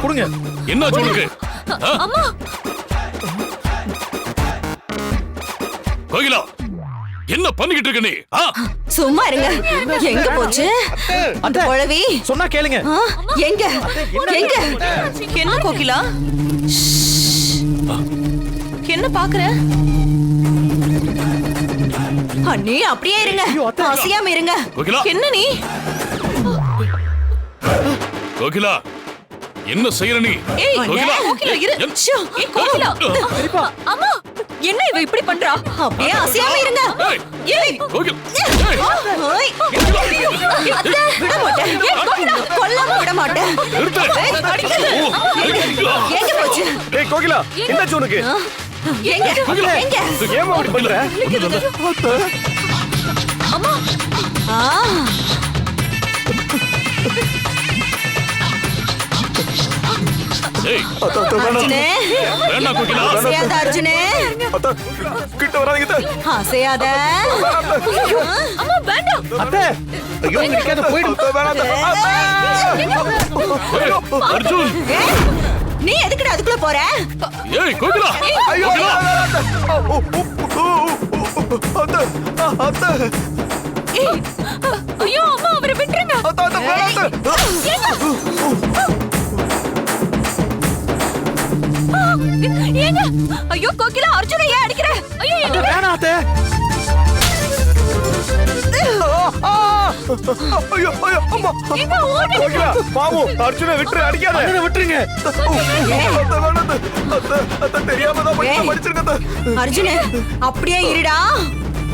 கொடுங்க. என்ன சொல்லுங்க? அம்மா கோகிலா, என்ன பண்ணிக்கிட்டு இருக்க நீ? சும்மா இருங்க. எங்க போச்சு அந்த குழவி? சொன்னா கேளுங்க. எங்க எங்க? என்ன கோகிலா, என்ன பாக்குற? அண்ணி அப்படியே இருங்க, அசையாம இருங்க. கோகிலா, என்ன நீ? கோகிலா, என்ன செய்யற நீ? ஏய் கோகிலா, கோகிலா இரு. ஏய் கோகிலா, அம்மா என்ன இவ இப்படி பண்றா? அப்படியே அசையாம இருங்க. ஏய் கோகிலா, ஓய், அத்தை, விட மாட்டேன். கொல்லாம விட மாட்டேன். எங்க போச்சு? ஏய் கோகிலா, என்னாச்சு உனக்கு? எங்க எங்க? ஏமா அப்படி பண்ற? அம்மா ஏய் அர்ஜுனே, வேணா கோகிலா. அசையாத அர்ஜுனே, கிட்ட வராதீங்க. அசையாத. அம்மா வேண்டாம். அத்தை, ஐயோ நிக்காத, போய்டு. அர்ஜுன், நீ எதுக்குடா அதுக்குள்ள போற? ஏய் கோகிலா, ஐயோ அத்தை, அத்தை, ஏய் ஐயோ அம்மா அவரை விட்டுருங்க. ஏங்க ஐயோ கோகிலா, அர்ஜுனை ஏன் அடிக்கிற? ஐயோ வேணாம் அத்தை. ஐயோ ஐயோ அம்மா. கோகிலா, பாவம், அர்ஜுனை விட்டுரு, அடிக்காத. அண்ணனை விட்டுருங்க. அத்தை தெரியாம தான் படிச்சிருக்கேன். அர்ஜுனே அப்படியே இருடா.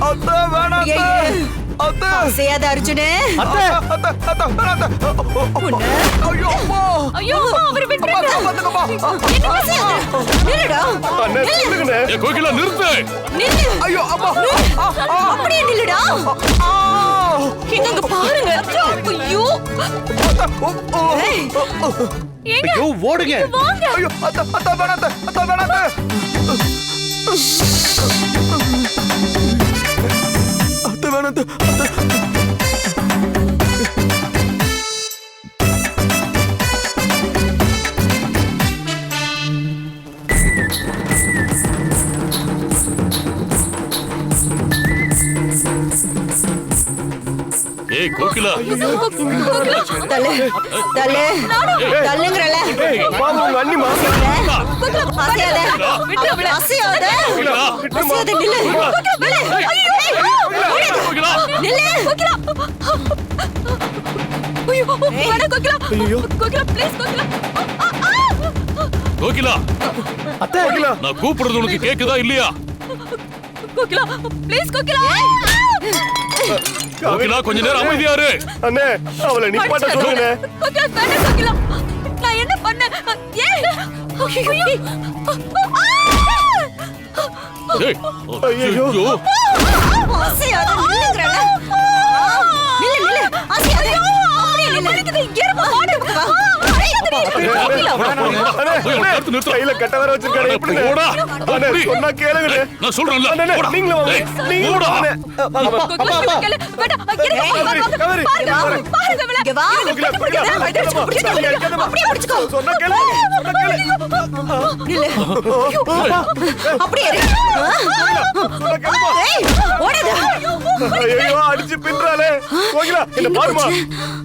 அத்தை வேணாம். அத்தை அசையாத அர்ஜுனே. அத்தை அத்தை அத்தை வேணாம். ஐயோ அம்மா. ஐயோ அம்மா அவரை விட்டுருங்க. என்ன அசையாத? நில்லுடா. அண்ணே சொல்லுங்கண்ணே. ஏய் கோகிலா நிறுத்து. நில்லு. ஐயோ அம்மா. அப்படியே நில்லுடா. இங்க பாருங்க. ஐயோ ஏய், ஏங்க ஐயோ ஓடுங்க. வாங்க. ஐயோ அத்தை அத்தை வேணாம். அத்தை வேணாம். அத்தை வேணாம். ஏய் கோகிலா, தள்ளு தள்ளு தள்ளுங்கறல. பாவம் உங்க அண்ணிமா. அசையாத. விட்டு அவளை. அசையாத. அசையாத, நில்லு. கோகிலா, நில்லு. ஐயோ வேணா கோகிலா. கோகிலா ப்ளீஸ் கோகிலா. கோகிலா, அத்தை கோகிலா. நான் கூப்பிடுறது உனக்கு கேக்குதா இல்லையா? கோகிலா ப்ளீஸ் கோகிலா. கோகிலா கொஞ்ச நேரம் அமைதியா இரு. அண்ணே அவளை நிப்பாட்ட சொல்லுங்க. கோகிலா வேணா கோகிலா. நான் என்ன பண்ணேன்? ஏய் ஐயோ ஏய் ஐயோ. ஐயோ அசையாத, நில்லுங்கறல. நில்லு நில்லு. அசையாத. அப்படியே நில்லு. இங்க இருமா மாடு. கையில கட்ட வர வச்சிருக்காரு. எப்படி போடா. அண்ணே சொன்னா கேளுங்க. நான் சொல்றேன்ல. அண்ணே போடா. நீங்களும் வாங்க. ஏய், நீங்களும் போடா. வாங்க. கோகிலா கேளு. வேணா இருங்க. கவரி. பாருங்க வேணா. இங்க வா. அப்படியே பிடிச்சுக்கோ. சொன்னா கேளு. சொன்னா கேளு. நில்லு. அப்படியே இரு. சொன்னா கேளுமா. ஏய், ஓடாத. ஐயோ அடிச்சு பின்றாலே. கோகிலா என்ன பாருமா.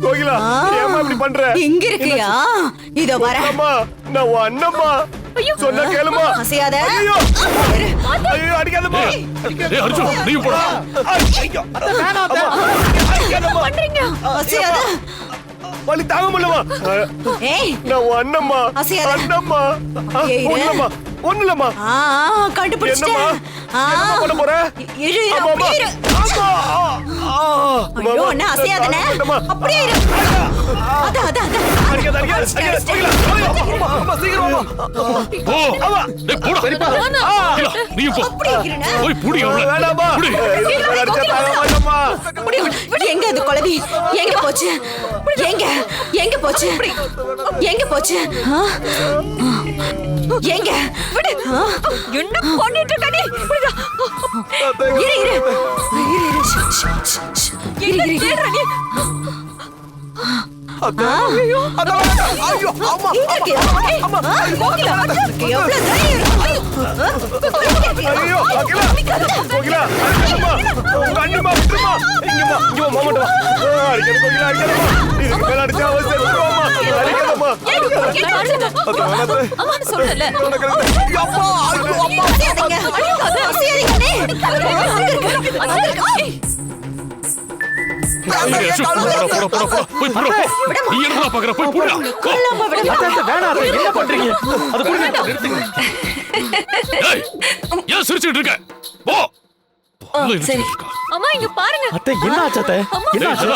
கோகிலா ஏமா இப்படி பண்ற? இங்க இருக்கியா? இதோ வர. அம்மா நான் உன் அண்ணம்மா. சொன்னா கேளுமா. அசையாத. ஐயோ ஐயோ அடிக்காதம்மா. ஏய் அர்ஜுன் நீ போடா. ஐயோ அத்தை வேணாம் அத்தை. அடிக்காதம்மா. அசையாத. வலி தாங்க முடியலமா. ஏய், நான் உன் அண்ணம்மா. அசையாத. அண்ணம்மா. ஏய், இரு. ஒண்ணுலம்மா. ஒண்ணுலம்மா. கண்டுபிடிச்சிட்டேன். என்னம்மா பண்ண போற? இரு, இரு, அம்மா, அப்படியே இரு. அம்மா. ஐயோ, என்ன அசையாதனே? அப்படியே இரு. அதான், அதான், அதான். அடிக்காத அடிக்காத. கோகிலா அம்மா அம்மா சீக்கிரம் வா. போ. டேய் போடா. கோகிலா நீ போ. அப்படியே இருண்ணே. போய் புடி அவளை. வேணாம்மா. புடி. அடிச்சா தாங்க மாட்டோம்மா. எங்க அது குழவி? எங்க போச்சு? எங்க எங்க போச்சு? எங்க போச்சு? எங்க விடு. என்ன பண்ணிட்டு இருக்க நீ? இரு இரு இரு இரு. என்ன தேடுற நீ? ஐயோ அம்மா இங்க இருக்கியா? கோகிலா, எவ்வளவு தைரியம் இருக்கு? ஐயோ கோகிலா கோகிலா அம்மா உங்க அண்ணிமா விட்டுமா இங்க மாமாடா அடிக்கடி கோகிலா அடிக்கடமா இதுக்கு மேல அடிச்சா அவசரமா அடிக்கடமா அம்மா சொல்லல அப்பா ஐயோ அம்மா என்ன பண்றீங்க? அது ஏன் சிரிச்சுட்டு இருக்க? போ. சரி அம்மா இங்க பாருங்க அத்தை என்ன ஆச்சு அத்தை? என்ன ஆச்சு?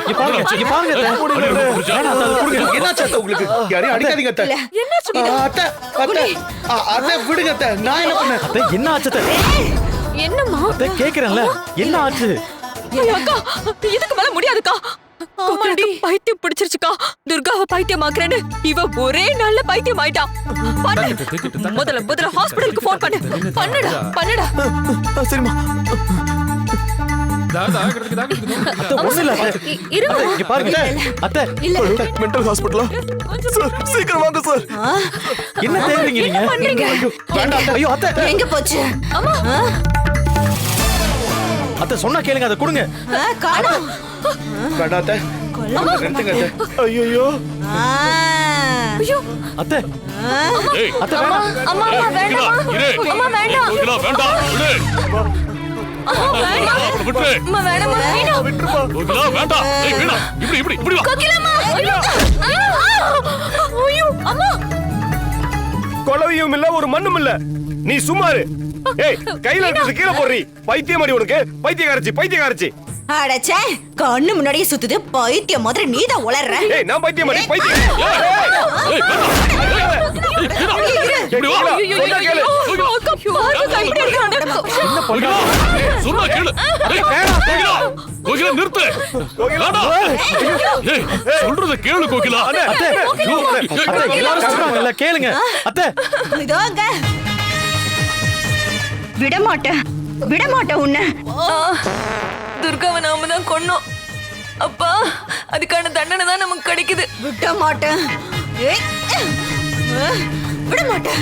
இங்க பாருங்க அத்தை. வேணாம் அத்தை, அது கொடுங்க. என்ன ஆச்சு உங்களுக்கு? யாரையும் அடிக்காதீங்க அத்தை. என்னாச்சு அத்தை அத்தை அத்தை விடுங்க அத்தை. நான் என்ன பண்ணேன்? அத்தை என்ன ஆச்சு அத்தை? என்னம்மா அத்தை கேக்குறேன்ல என்ன ஆச்சு? அக்கா இதுக்கு மேல முடியாதுக்கா கோகிலாக்கு பைத்தியம் பிடிச்சிருச்சுக்கா துர்காவை பைத்தியமாக்குறேன்னு இவ ஒரே நாள்ல பைத்தியம் ஆயிட்டா முதல்ல ஹாஸ்பிடலுக்கு போன் பண்ணுடா சரிம்மா அத்தை ஒண்ணு இல்ல அத்தை. அத்தை, இங்க பாருங்க அத்தை. மென்டல் ஹாஸ்பிடலா சார் சீக்கிரம் வாங்க சார் என்ன தேடுறீங்க நீங்க? ஐயோ, வேண்டாம் அத்தை. ஐயோ அத்தை. எங்க போச்சு? அம்மா அத்தை சொன்னா கேளுங்க அதை கொடுங்க. காணோம். வேண்டாம் அத்தை. நிறுத்துங்க அத்தை. ஐயோ ஐயோ அத்தை ஏய் அத்தை வேணாம். அம்மா வேண்டாம் அம்மா வேண்டாம் கோகிலா வேண்டாம் விடு. அம்மா வேண்டாம் விட்டு. அம்மா வேண்டாம் வேண்டாம் விட்டுருமா கோகிலா வேண்டாம். ஏய் வீணா இப்படி வா. கோகிலாம்மா ஐயோ ஐயோ அம்மா கொலவையும் இல்ல ஒரு மண்ணும் இல்ல நீ சும்மாரு ஏய் கையில இருக்கிறது கீழே போடுறி பைத்தியமாடி உனக்கு பைத்தியக்காரச்சி அடச்சே கண்ணு முன்னாடியே சுத்துது பைத்தியம் மாதிரி நீதான் உளர்ற. ஏய் நான் பைத்தியமாடி பைத்தியம் ஏய் இப்படி வா. சொன்னா கேளு. அக்கா பாருங்க இப்படி இருக்கானே கோகிலா சொன்னா கேளு. ஏய் கோகிலா கோகிலா நிறுத்து. வேண்டாம். ஏய் சொல்றத கேளு கோகிலா. அத்தை அத்தை எல்லாரும் சொல்றாங்கல்ல கேளுங்க. அத்தை இதோங்க விடமாட்டேன் உன்னை. துர்காவை நாம தான் கொன்னோம் அப்பா அதுக்கான தண்டனை தான் நமக்கு கிடைக்குது விட மாட்டேன். ஏய், விட மாட்டேன்.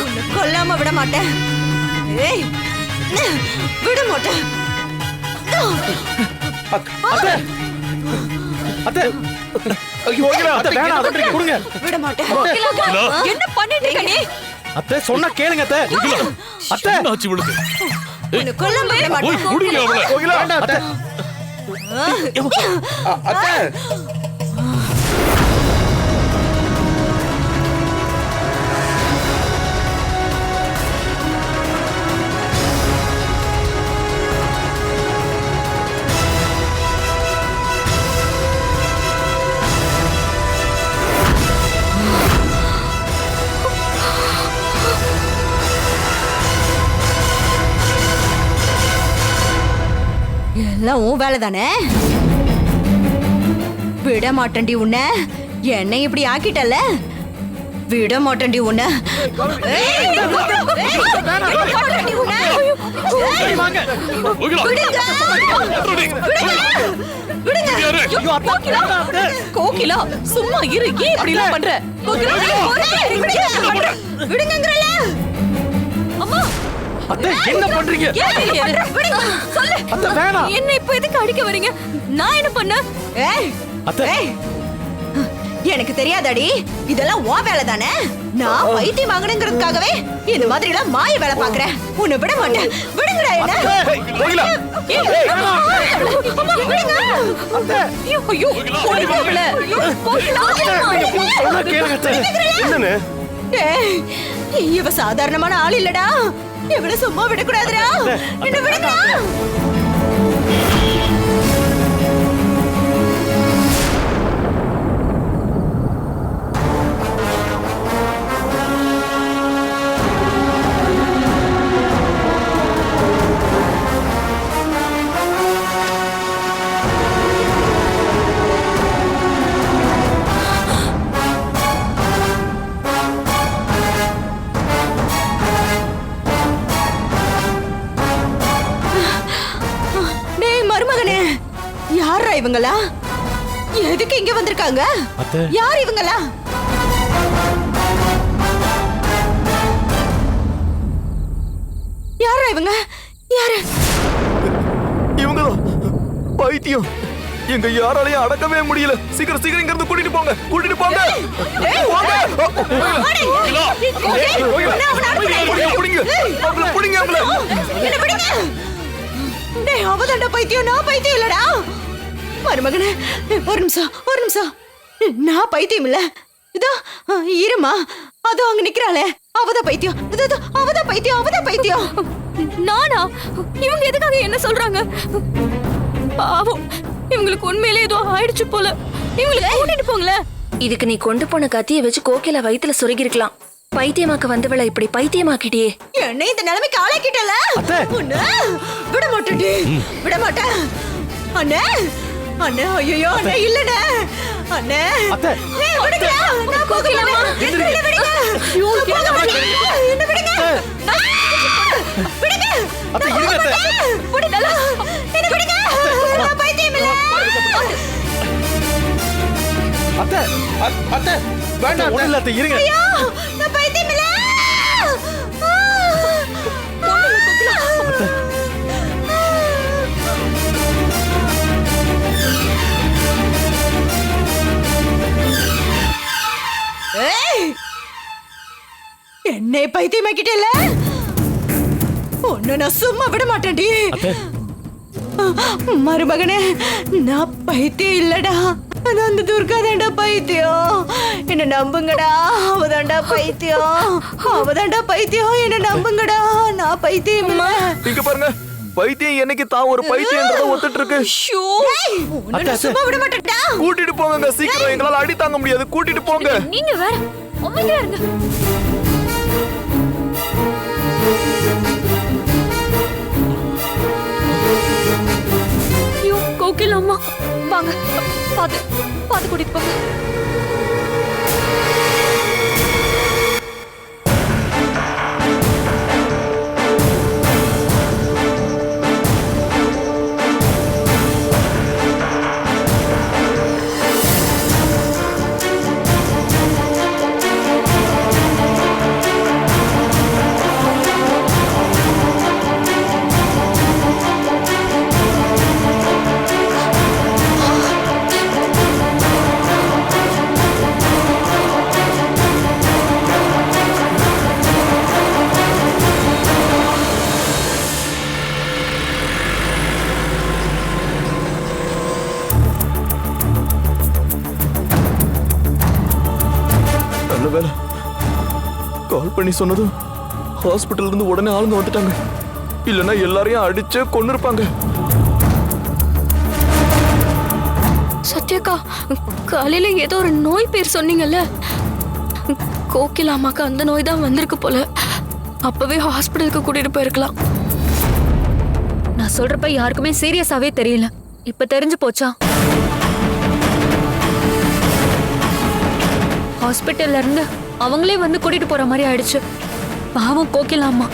உன்னை கொல்லாம விட மாட்டேன். ஏய், விட மாட்டேன். அத்தை அத்தை கோகிலா அத்தை வேணாம் அதை கொடுங்க. விட மாட்டேன். என்ன பண்ணிட்டு இருக்க நீ அத்தை சொன்னா கேளுங்க அத்தை. அத்தை என்னாச்சு விழுது? உன்னை கொல்லாம விட போய் மாட்டேன். புடிங்க அவளை. கோகிலா அத்தை அத்தை எல்லாம் உன் வேலை தானே. விட மாட்டேன்டி உன்னை. என்னை இப்படி ஆக்கிட்டல விட மாட்டேன்டி உன்னை. ஏய், விட மாட்டேன்டி உன்னை. சரி வாங்க. கோகிலா விடுங்க. யாரு? ஐயோ அத்தை வேணாம் அத்தை. கோகிலா சும்மா இரு ஏன் இப்படி எல்லாம் பண்ற கோகிலா விடுங்கங்கறல. அம்மா அத்தை என்ன பண்றீங்க? விடுங்க. சொல்லு. அத்தை வேணாம். என்ன இப்ப எதுக்கு அடிக்க வரீங்க நான் என்ன பண்ண ஏய், அத்தை ஏய். எனக்கு தெரியாதடி இதெல்லாம் உன் வேலை தானே. நான் பைத்தியம் வாங்கணுங்கிறதுக்காகவே இந்த மாதிரி எல்லாம் மாய வேலை பாக்குறேன். உன்னை விட மாட்டேன். விடுங்கடா என்ன. கோகிலா விடுங்க. ஐயோ ஓடி போகல சொன்னா கேளுங்க அத்தை. என்னன்னு ஏய், இவ சாதாரணமான ஆள் இல்லடா. இவள சும்மா விடக்கூடாதுடா. என்ன விடுங்க. யாரா இவங்களா? எதுக்கு இங்க வந்திருக்காங்க? அத்தை. யார் இவங்களா? யாரா இவங்க? யாரு? இவங்கதான் பைத்தியம். எங்க யாராலையும் அடக்கவே முடியல. சீக்கிரம் சீக்கிரம் இங்க இருந்து கூட்டிட்டு போங்க. கூட்டிட்டு போங்க. போங்க. கோகிலா, புடிங்க. அவங்கள புடிங்க அவங்கள. என்ன பிடிங்க? டேய் அவதான்டா பைத்தியம், நான் பைத்தியம் இல்லடா. மருமகனே ஒரு நிமிஷம். நான் பைத்தியம் இல்ல. இதோ இருமா. அதோ அங்க நிக்கிறாளே அவதான் பைத்தியம். இதோ அவதான் பைத்தியம். நானா? இவங்க எதுக்காக என்ன சொல்றாங்க? பாவம், இவங்களுக்கு உண்மையிலே ஏதோ ஆயிடுச்சு போல. இவங்களுக்கு கூட்டிட்டு போங்களேன். இதுக்கு நீ கொண்டு போன கத்திய வச்சு கோகிலா வயித்துல சொருகி இருக்கலாம். பைத்தியமாக்க வந்தவளை இப்படி பைத்தியமாக்கிட்டியே. என்ன இந்த நிலைமைக்கு ஆளாக்கிட்டல? உன்னை விட மாட்டேன். அண்ணே ஐயோ அண்ணே இல்லனே. அண்ணே ஏய் விடுங்க. நான் கோகிலாமா. என்ன விடுங்க. என்ன விடுங்க. விடுங்க. அத்தை இருங்க அத்தை. விடுடல. என்ன விடுங்க. நான் பைத்தியம் இல்ல. அத்தை அத்தை வேண்டாம் ஒண்ணு இல்ல அத்தை இருங்க. ஐயோ நான் பைத்தியம் இல்ல. என்னை பைத்தியமாக்கிட்டேல. ஒன்னு நான் சும்மா விட மாட்டேன்டி. மருமகனே நான் பைத்தியம் இல்லடா. அந்த துர்கா தாண்டா பைத்தியம். என்ன நம்புங்கடா. அவதாண்டா பைத்தியம். என்ன நம்புங்கடா. நான் பைத்தியம் இல்ல. இங்க பாருங்க. பைத்தியம் என்னைக்கு தான் ஒரு பைத்தியம்ன்றத ஒத்துட்டு இருக்கு. உன்னை நான் சும்மா விட மாட்டேன்டா. கூட்டிட்டு போங்க சீக்கிரம். எங்களால அடி தாங்க முடியாது. கூட்டிட்டு போங்க. நீங்க வேற அமைதியா இருங்க. ஐயோ கோகிலா அம்மா வாங்க. பாத்து கூட்டிட்டு போங்க. வேலை கால் பண்ணி சொன்னதும் ஹாஸ்பிட்டல் இருந்து உடனே ஆளுங்க வந்துட்டாங்க. இல்லைன்னா எல்லாரையும் அடிச்சு கொன்னு இருப்பாங்க. சத்யக்கா, காலையில ஏதோ ஒரு நோய் பேர் சொன்னீங்கல்ல. கோகிலா அம்மாக்கு அந்த நோய் தான் வந்திருக்கு போல. அப்பவே ஹாஸ்பிட்டலுக்கு கூட்டிட்டு போயிருக்கலாம். நான் சொல்றப்ப யாருக்குமே சீரியஸாவே தெரியல. இப்ப தெரிஞ்சு போச்சா? ஹாஸ்பிட்டல்ல இருந்து அவங்களே வந்து கூட்டிட்டு போற மாதிரி ஆயிடுச்சு. பாவம் கோகிலா அம்மா.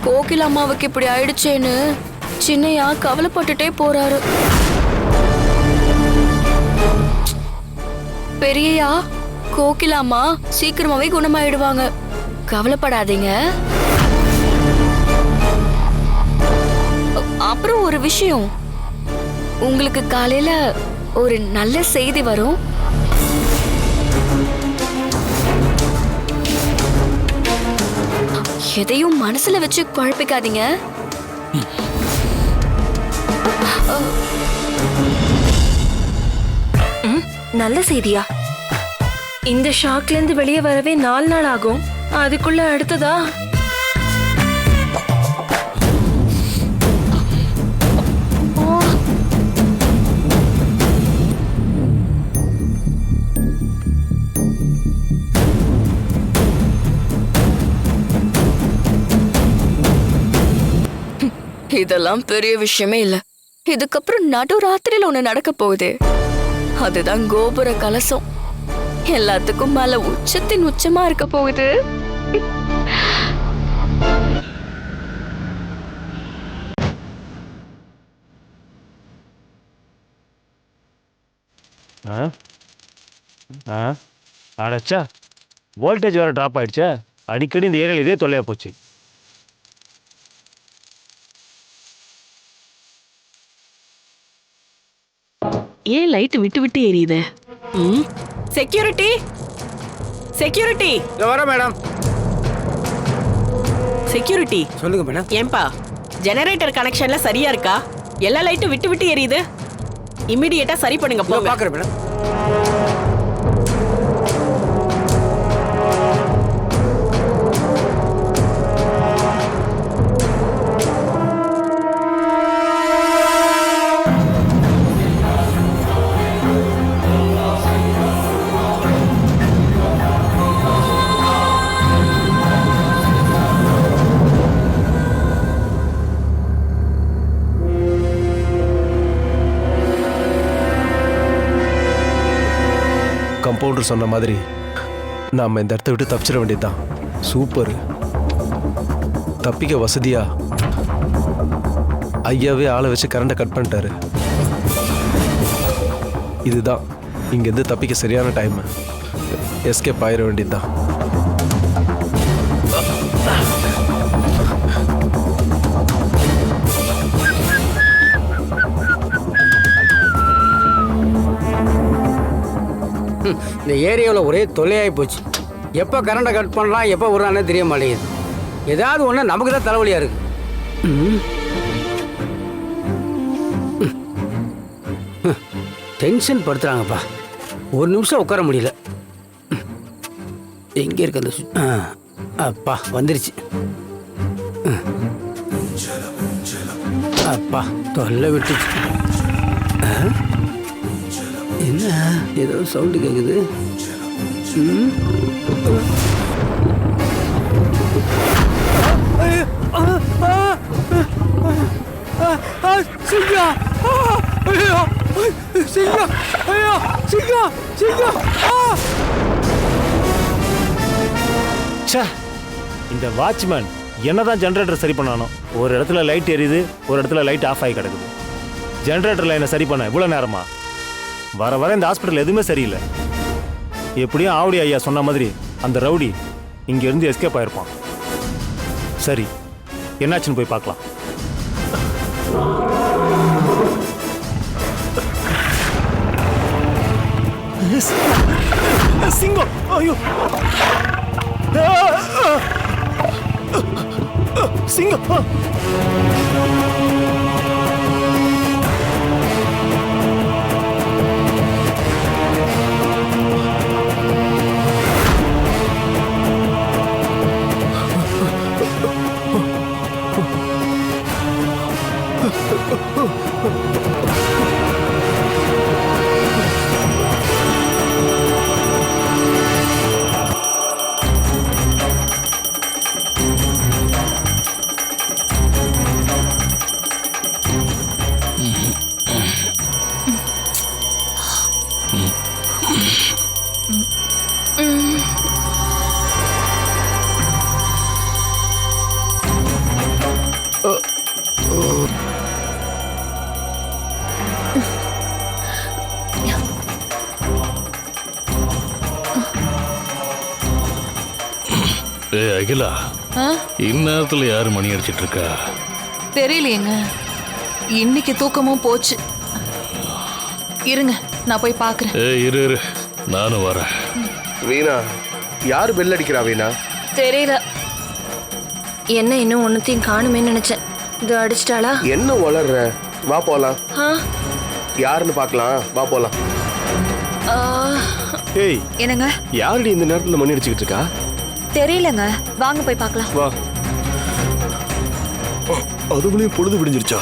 கோகிலா அம்மாவுக்கு இப்படி ஆயிடுச்சேன்னு சின்னையா கவலைப்பட்டுட்டே போறாரு. பெரியயா, கோகிலா அம்மா சீக்கிரமாவே குணமாயிடுவாங்க. கவலைப்படாதீங்க. அப்புறம் ஒரு விஷயம், உங்களுக்கு காலையில ஒரு நல்ல செய்தி வரும். எதையும் மனசுல வச்சு குழப்பிக்காதீங்க. நல்ல செய்தியா? இந்த ஷாக்ல இருந்து வெளியே வரவே 4 நாள் ஆகும். அதுக்குள்ள அடுத்ததா? இதெல்லாம் பெரிய விஷயமே இல்ல. இதுக்கப்புறம் நடுராத்திரியில ஒண்ணு நடக்க போகுது. அதுதான் கோபுர கலசம். எல்லாத்துக்கும் மேல உச்சத்தின் உச்சமா இருக்க போகுது. அடைச்சா வோல்டேஜ் வேறு ட்ராப் ஆயிடுச்சா. அடிக்கடி இந்த ஏரியாவில் இதே தொல்லையாக போச்சு. ஏன் லைட் விட்டு விட்டு எரியுது? செக்யூரிட்டி, செக்யூரிட்டி, வர மேடம். செக்யூரிட்டி. சொல்லுங்க மேடம். ஏன்பா ஜெனரேட்டர் கனெக்ஷன்ல சரியா இருக்கா? எல்லா லைட்டும் விட்டு விட்டு எரியுது. இமிடியேட்டா சரி பண்ணுங்க போங்க. பாக்குறேன் மேடம். கம்பவுண்டர் சொன்ன மாதிரி நாம் இந்த இடத்த விட்டு தப்பிச்சிட வேண்டியதுதான். சூப்பர். தப்பிக்க வசதியா ஐயாவே ஆளை வச்சு கரண்டை கட் பண்ணிட்டாரு. இதுதான் இங்கேருந்து தப்பிக்க சரியான டைம். எஸ்கேப் ஆயிட வேண்டியதுதான். இந்த ஏரியாவில் ஒரே தொல்லையாகி போச்சு. எப்போ கரண்டை கட் பண்ணலாம், எப்போ விடுறானே தெரிய மாட்டேங்குது. ஏதாவது ஒன்று நமக்கு தான் தலைவலியாக இருக்கு. டென்ஷன் படுத்துறாங்கப்பா. ஒரு நிமிஷம் உட்கார முடியல. எங்கே இருக்கு அந்த அப்பா வந்துருச்சு. அப்பா தொல்லை விட்டுச்சு. என்ன ஏதோ சவுண்டு கேட்குது. இந்த வாட்ச்மேன் என்னதான் ஜெனரேட்டர் சரி பண்ணானோ, ஒரு இடத்துல லைட் எரியுது, ஒரு இடத்துல லைட் ஆஃப் ஆகி கிடக்குது. ஜெனரேட்டர் லைனை சரி பண்ண இவ்வளோ நேரமா? வர வர இந்த ஹாஸ்பிட்டல் எதுவுமே சரியில்லை. எப்படியும் ஆவடி ஐயா சொன்ன மாதிரி அந்த ரவுடி இங்கேருந்து எஸ்கேப் ஆயிருப்பான். சரி, என்னாச்சுன்னு போய் பார்க்கலாம். சிங்கம்! ஐயோ சிங்கம்! அகிலா, இந்நேரத்துல யாரு மணி அடிச்சிட்டு இருக்கா? தெரியலையேங்க. இன்னைக்கு தூக்கமும் போச்சு. இருங்க, நான் போய் பாக்குறேன். இரு, நானும் வரேன். வீணா, யாரு பெல் அடிக்கிறா? வீணா தெரியல. என்ன இன்னும் ஒன்னுத்தையும் காணுமேன்னு நினைச்சேன். இது அடிச்சிட்டாளா? என்ன வளர்ற? வா போலாம். யாருன்னு பார்க்கலாம், வா போலாம். ஏய், என்னங்க? யாருடி இந்த நேரத்துல மணி அடிச்சுக்கிட்டு இருக்கா? தெரியலங்க, வாங்க போய் பார்க்கலாம். வா. அதுக்குள்ளேயும் பொழுது விடிஞ்சிருச்சா?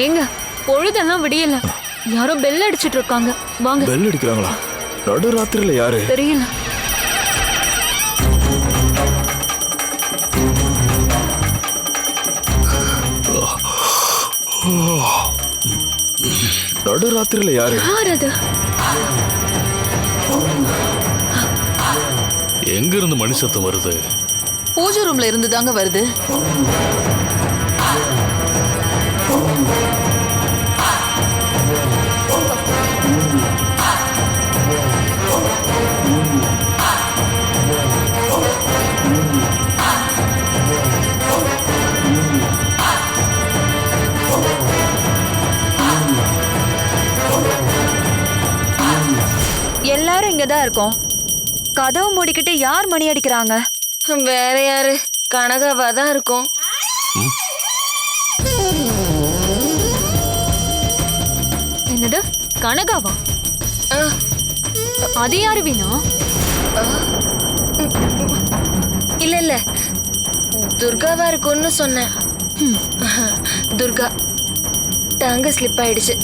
ஏங்க, பொழுதெல்லாம் விடியல. யாரோ பெல் அடிச்சிட்டு இருக்காங்க. வாங்க. பெல் அடிக்கிறாங்களா? நடுராத்திரில யாரு? தெரியல. நடுராத்திரில யாரு? யார் அது? எங்க இருந்து மணி சத்தம் வருது? பூஜை ரூம்ல இருந்து தாங்க வருது. எல்லாரும் இங்கதான் இருக்கோம். கதவு மூடிக்கிட்டு யார் மணி அடிக்கிறாங்க? வேற யாரு? கனகாவா தான் இருக்கும். என்னது கனகாவா? அது யாரு வீணா? இல்ல இல்ல, துர்காவா இருக்கும்னு சொன்னேன். துர்கா டங்கு ஸ்லிப் ஆயிடுச்சு.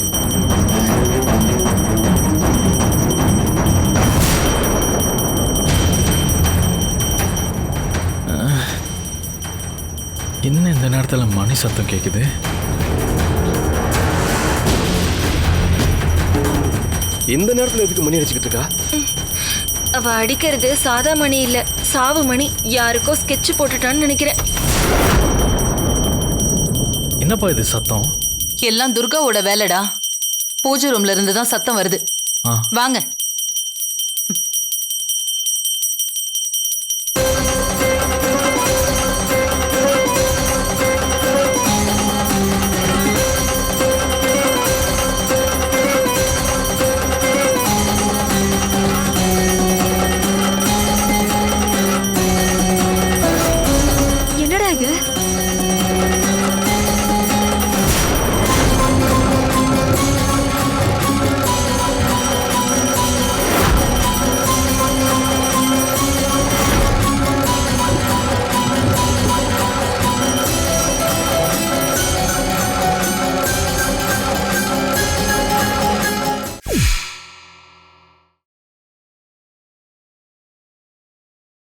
என்ன இந்த நேரத்துல மணி சத்தம் கேக்குது? இந்த நேரத்துல எதுக்கு மணி அடிச்சுக்கிட்டு இருக்கா? அவ அடிக்கிறது சாதா மணி இல்ல, சாவு மணி. யாருக்கோ ஸ்கெட்ச் போட்டுட்டான்னு நினைக்கிறேன். என்னப்பா இது சத்தம்? எல்லாம் துர்காவோட வேலைடா. பூஜை ரூம்ல இருந்து தான் சத்தம் வருது. வாங்க.